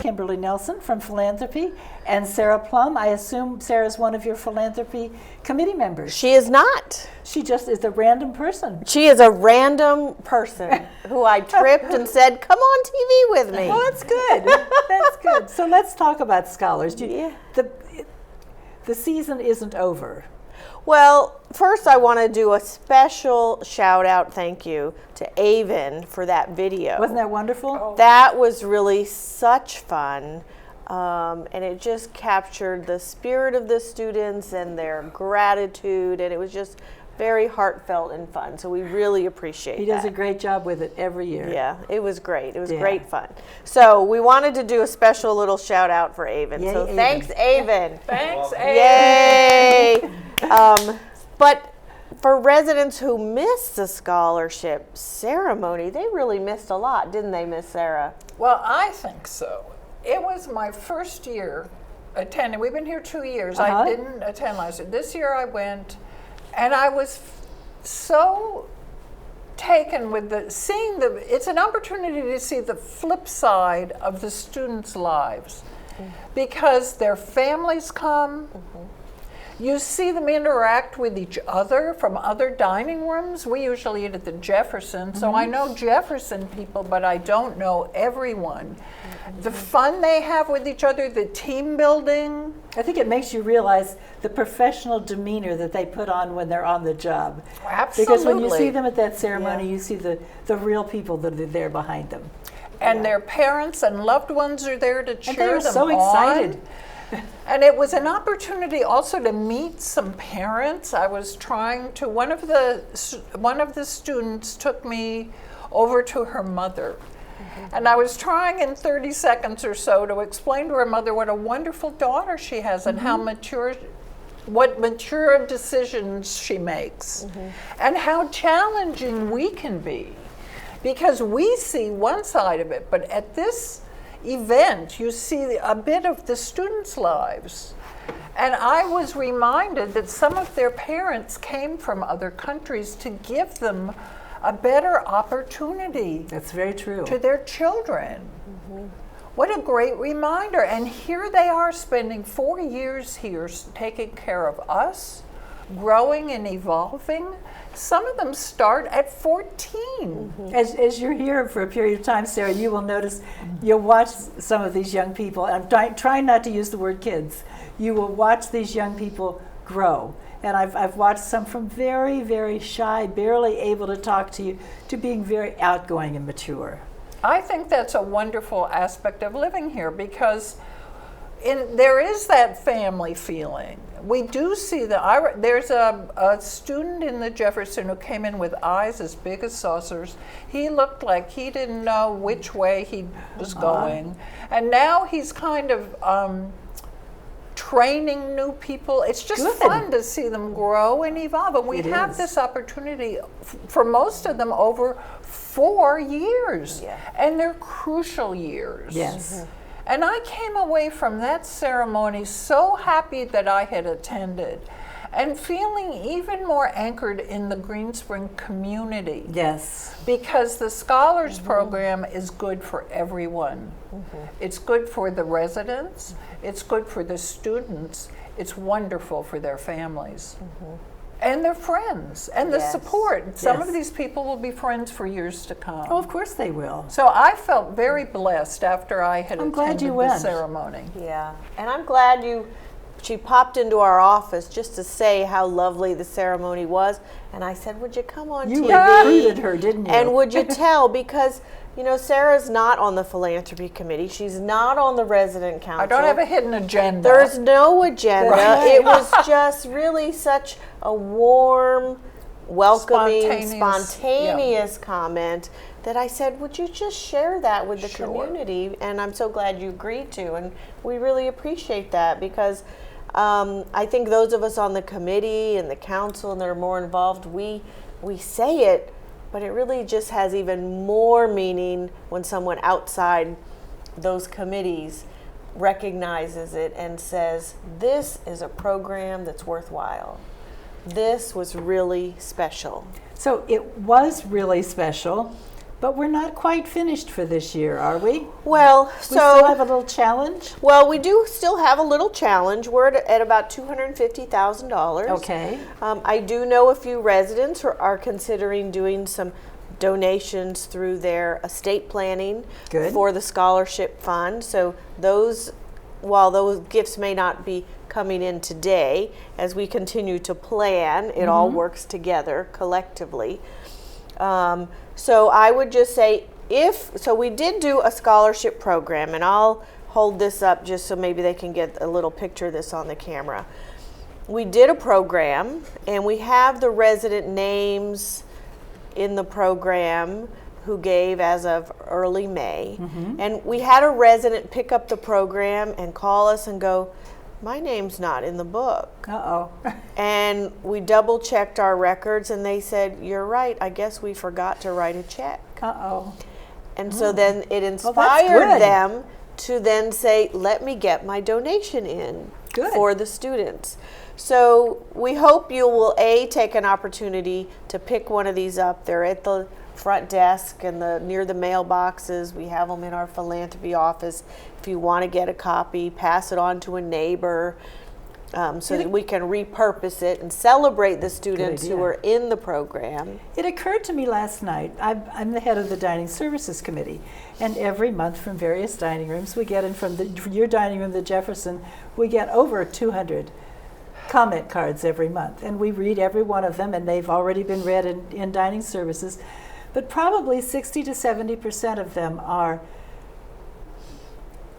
Kimberly Nelson from Philanthropy, and Sarah Plumb. I assume Sarah's one of your Philanthropy committee members. She is not. She just is a random person. She is a random person who I tripped and said, come on TV with me. Well, that's good. That's good. So let's talk about scholars. The season isn't over. Well, first I want to do a special shout out thank you to Avon for that video. Wasn't that wonderful? Oh. That was really such fun. And it just captured the spirit of the students and their gratitude, and it was just very heartfelt and fun. So we really appreciate that. He does a great job with it every year. Yeah, it was great. It was great fun. So we wanted to do a special little shout out for Avon. Yay, so Avon. thanks, Avon. Thanks, Yay! But for residents who missed the scholarship ceremony, they really missed a lot, didn't they, Miss Sarah? Well, I think so. It was my first year attending. We've been here 2 years. I didn't attend last year. This year I went, and I was so taken with it's an opportunity to see the flip side of the students' lives, because their families come. You see them interact with each other from other dining rooms. We usually eat at the Jefferson, so I know Jefferson people, but I don't know everyone. The fun they have with each other, the team building. I think it makes you realize the professional demeanor that they put on when they're on the job. Absolutely. Because when you see them at that ceremony, you see the real people that are there behind them. And their parents and loved ones are there to cheer them on. And they were so excited. And it was an opportunity also to meet some parents. I was trying to, one of the students took me over to her mother. And I was trying in 30 seconds or so to explain to her mother what a wonderful daughter she has and what mature decisions she makes, and how challenging we can be. Because we see one side of it, but at this event, you see a bit of the students' lives. And I was reminded that some of their parents came from other countries to give them a better opportunity. That's very true. To their children. What a great reminder. And here they are spending 4 years here taking care of us, growing and evolving. Some of them start at 14. As you're here for a period of time, Sarah, you will notice, you'll watch some of these young people. I'm trying not to use the word kids. You will watch these young people grow. And I've watched some from very, very shy, barely able to talk to you, to being very outgoing and mature. I think that's a wonderful aspect of living here, because there is that family feeling. We do see there's a student in the Jefferson who came in with eyes as big as saucers. He looked like he didn't know which way he was going. And now he's kind of training new people. It's just fun to see them grow and evolve. And we have this opportunity for most of them over 4 years. And they're crucial years. Yes. And I came away from that ceremony so happy that I had attended, and feeling even more anchored in the Green Spring community. Yes. Because the Scholars Program is good for everyone. It's good for the residents, it's good for the students, it's wonderful for their families. And their friends, and the support. Some of these people will be friends for years to come. Oh, of course they will. So I felt very blessed after I had attended the ceremony. Yeah, and I'm glad she popped into our office just to say how lovely the ceremony was. And I said, would you come on TV? You recruited her, didn't you? And would you tell, because Sarah's not on the Philanthropy Committee. She's not on the Resident Council. I don't have a hidden agenda. There's no agenda. Right. It was just really such a warm, welcoming, spontaneous comment that I said, would you just share that with the community? And I'm so glad you agreed to. And we really appreciate that, because I think those of us on the committee and the council and that are more involved, we say it, but it really just has even more meaning when someone outside those committees recognizes it and says, this is a program that's worthwhile. This was really special. So it was really special, But we're not quite finished for this year, are we? Well, We still have a little challenge? Well, we do still have a little challenge. We're at about $250,000. Okay. I do know a few residents are considering doing some donations through their estate planning for the scholarship fund. So those, while those gifts may not be coming in today, as we continue to plan, it all works together collectively. So I would just say, so we did do a scholarship program, and I'll hold this up just so maybe they can get a little picture of this on the camera. We did a program, and we have the resident names in the program who gave as of early May. And we had a resident pick up the program and call us and go, my name's not in the book. Uh-oh. And we double checked our records, and they said, you're right, I guess we forgot to write a check. Uh-oh. And so then it inspired them to then say, let me get my donation in for the students. So we hope you will, take an opportunity to pick one of these up. They're at the front desk and near the mailboxes. We have them in our philanthropy office. If you want to get a copy, pass it on to a neighbor so that we can repurpose it and celebrate the students who are in the program. It occurred to me last night, I'm the head of the Dining Services Committee, and every month from various dining rooms, we get in from your dining room, the Jefferson, we get over 200 comment cards every month, and we read every one of them, and they've already been read in dining services. But probably 60 to 70% of them are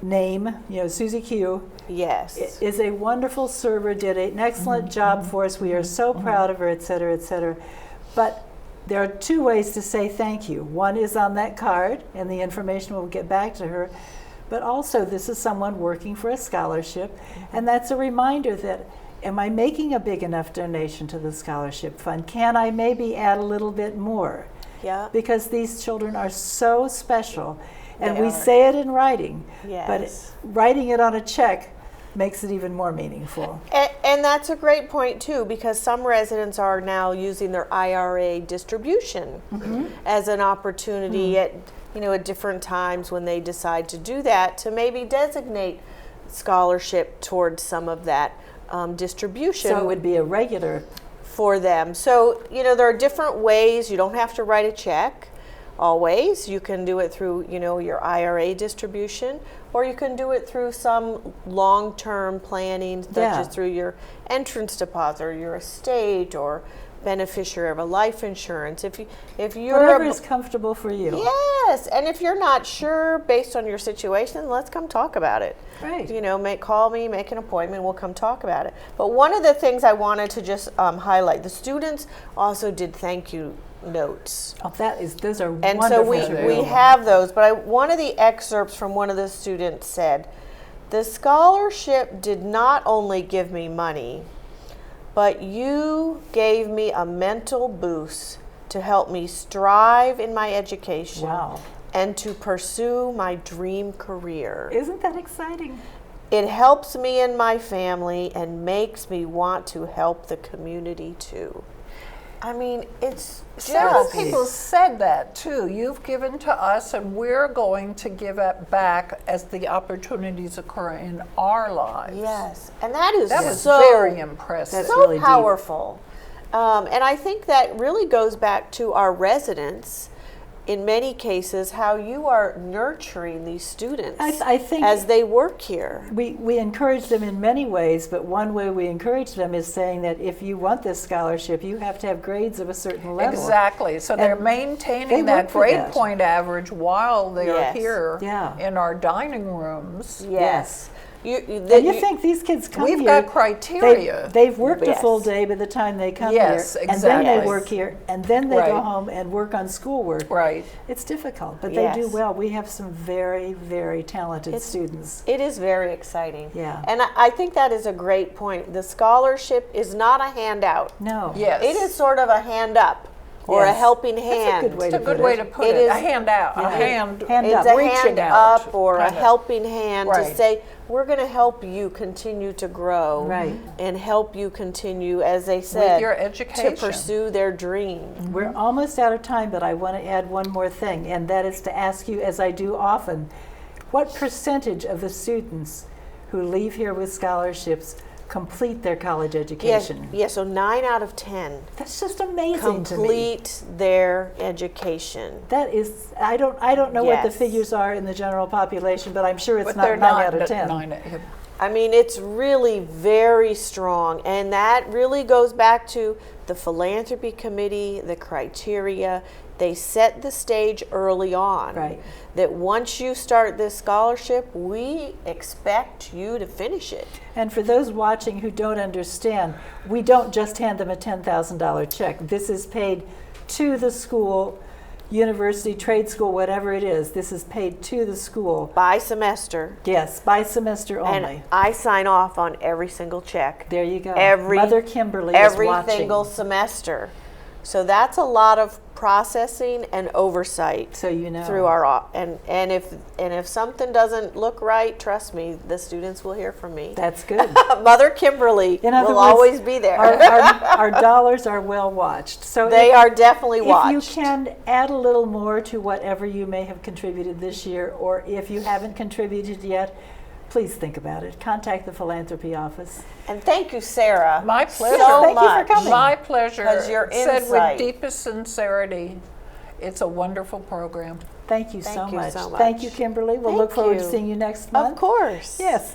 name, Susie Q. Yes. Is a wonderful server, did an excellent job for us. We are so proud of her, et cetera, et cetera. But there are two ways to say thank you. One is on that card, and the information will get back to her. But also, this is someone working for a scholarship, and that's a reminder that, am I making a big enough donation to the scholarship fund? Can I maybe add a little bit more? Yeah. Because these children are so special, and we say it in writing, but writing it on a check makes it even more meaningful. And that's a great point too, because some residents are now using their IRA distribution as an opportunity at different times when they decide to do that, to maybe designate scholarship towards some of that distribution. So it would be a regular for them. So, there are different ways. You don't have to write a check always. You can do it through, your IRA distribution, or you can do it through some long-term planning, such as through your entrance deposit or your estate or beneficiary of a life insurance. If you're whatever is comfortable for you. Yes, and if you're not sure based on your situation, let's come talk about it. Right. Call me, make an appointment, we'll come talk about it. But one of the things I wanted to just highlight, the students also did thank you notes. Oh, those are and wonderful. And so we have those, but one of the excerpts from one of the students said, the scholarship did not only give me money, but you gave me a mental boost to help me strive in my education and to pursue my dream career. Isn't that exciting? It helps me and my family and makes me want to help the community too. I mean, it's several people said that too. You've given to us, and we're going to give it back as the opportunities occur in our lives. Yes, and that was so very impressive. That's so really powerful. And I think that really goes back to our residents. In many cases, how you are nurturing these students I think as they work here. We encourage them in many ways, but one way we encourage them is saying that if you want this scholarship, you have to have grades of a certain level. Exactly. So they're maintaining that grade point average while they are here in our dining rooms. Yes. You think these kids come here. We've got criteria. They've worked a full day by the time they come here. Exactly. And then they work here, and then they go home and work on schoolwork. Right. It's difficult, but they do well. We have some very, very talented students. It is very exciting. Yeah. And I think that is a great point. The scholarship is not a handout. No. Yes. It is sort of a hand up. or a Yes. helping That's a hand. good way It's a to good put way it. to put It it. is- A handout, a Yeah. hand, Hand It's up. a reaching hand out, up or a kind of. helping hand to Right. say, we're going to help you continue to grow Right. and help you continue, as they said, with your to education. pursue their dream. We're almost out of time, but I want to add one more thing, and that is to ask you, as I do often, what percentage of the students who leave here with scholarships complete their college education? Yes, so 9 out of 10 That's just amazing to me. complete their education. That is, I don't know what the Yes. figures are in the general population, but I'm sure it's But not they're 9 out of 10. I mean, it's really very strong, and that really goes back to the philanthropy committee, the criteria. They set the stage early on. Right. That once you start this scholarship, we expect you to finish it. And for those watching who don't understand, we don't just hand them a $10,000 check. This is paid to the school, university, trade school, whatever it is. This is paid to the school. By semester. Yes, by semester only. And I sign off on every single check. There you go. Every Mother Kimberly is every watching. single semester. So that's a lot of processing and oversight. So you know. Through our and if something doesn't look right, trust me, the students will hear from me. That's good. Mother Kimberly In other will words, always be there. Our dollars are well watched. So They are definitely watched. If you can add a little more to whatever you may have contributed this year, or if you haven't contributed yet, please think about it. Contact the philanthropy office. And thank you, Sarah. My pleasure. So Thank you for much. coming. My pleasure. 'Cause your Said insight. with deepest sincerity, it's a wonderful program. Thank you so Thank you much. so much. Thank you, Kimberly. We'll Thank look forward to you. seeing you next month. Of course. Yes.